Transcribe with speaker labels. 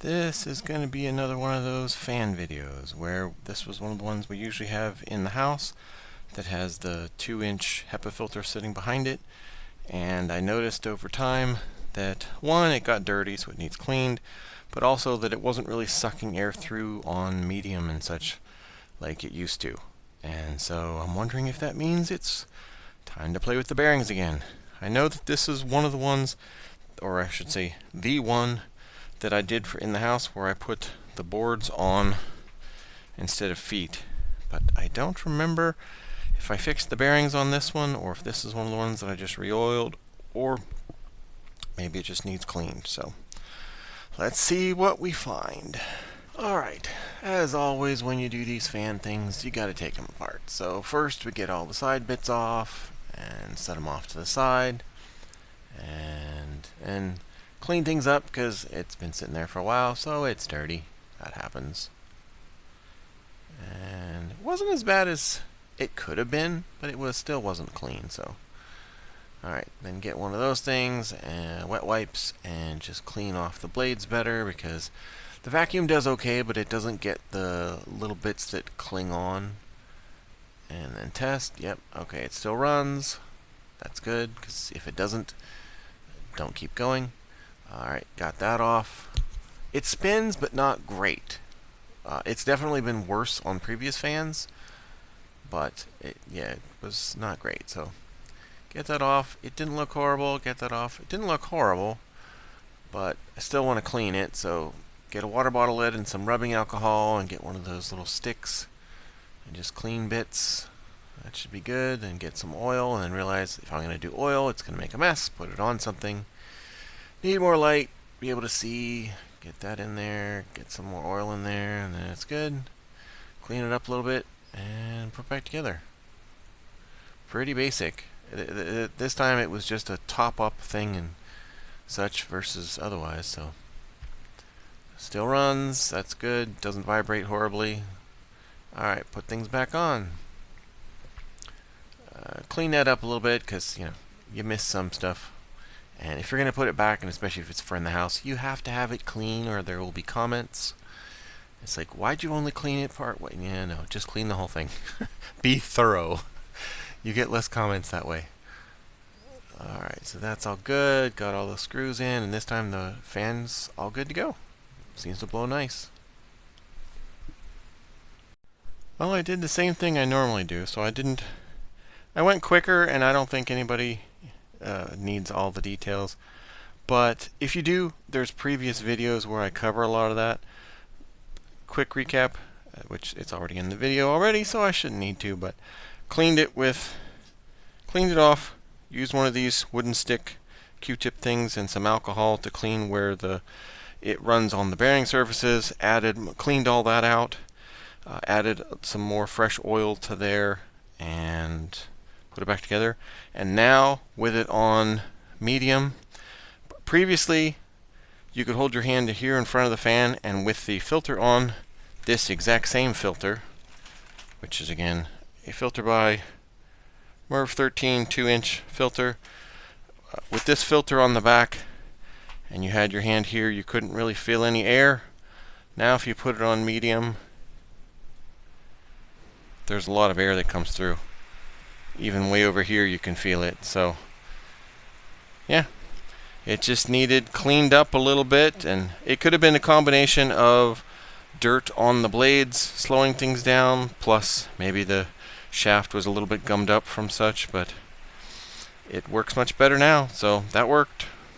Speaker 1: This is going to be another one of those fan videos where this was one of the ones we usually have in the house that has the 2-inch HEPA filter sitting behind it, and I noticed over time that one, it got dirty so it needs cleaned, but also that it wasn't really sucking air through on medium and such like it used to. And so I'm wondering if that means it's time to play with the bearings again. I know that this is one of the ones, or I should say the one, that I did for in the house where I put the boards on instead of feet, but I don't remember if I fixed the bearings on this one or if this is one of the ones that I just re-oiled, or maybe it just needs cleaned. So let's see what we find. Alright, as always when you do these fan things, you gotta take them apart. So first we get all the side bits off and set them off to the side and clean things up because it's been sitting there for a while, so it's dirty. That happens. And it wasn't as bad as it could have been, but it still wasn't clean. So, alright, then get one of those things and wet wipes and just clean off the blades better, because the vacuum does okay, but it doesn't get the little bits that cling on. And then test. Yep, okay, it still runs. That's good, because if it doesn't, don't keep going. Alright, got that off. It spins, but not great. It's definitely been worse on previous fans, but it was not great. So get that off. It didn't look horrible. Get that off. It didn't look horrible, but I still want to clean it. So get a water bottle lid and some rubbing alcohol and get one of those little sticks and just clean bits. That should be good. And get some oil, and then realize if I'm going to do oil, it's going to make a mess. Put it on something. Need more light, be able to see, get that in there, get some more oil in there, and then it's good. Clean it up a little bit, and put it back together. Pretty basic. This time it was just a top-up thing and such versus otherwise, so. Still runs, that's good, doesn't vibrate horribly. Alright, put things back on. Clean that up a little bit, because, you missed some stuff. And if you're going to put it back, and especially if it's for in the house, you have to have it clean or there will be comments. It's like, why'd you only clean it part way? Yeah, no, just clean the whole thing. Be thorough. You get less comments that way. Alright, so that's all good. Got all the screws in, and this time the fan's all good to go. Seems to blow nice. Well, I did the same thing I normally do, so I went quicker, and I don't think anybody needs all the details, but if you do, there's previous videos where I cover a lot of that. Quick recap, which it's already in the video already, so I shouldn't need to, but cleaned it off, used one of these wooden stick Q-tip things and some alcohol to clean where it runs on the bearing surfaces, cleaned all that out, added some more fresh oil to there, and put it back together. And now with it on medium, previously you could hold your hand here in front of the fan, and with the filter on, this exact same filter, which is again a filter by MERV 13 2-inch filter, with this filter on the back and you had your hand here, you couldn't really feel any air. Now if you put it on medium, there's a lot of air that comes through. Even way over here you can feel it. So yeah, it just needed cleaned up a little bit, and it could have been a combination of dirt on the blades slowing things down, plus maybe the shaft was a little bit gummed up from such, but it works much better now, so that worked.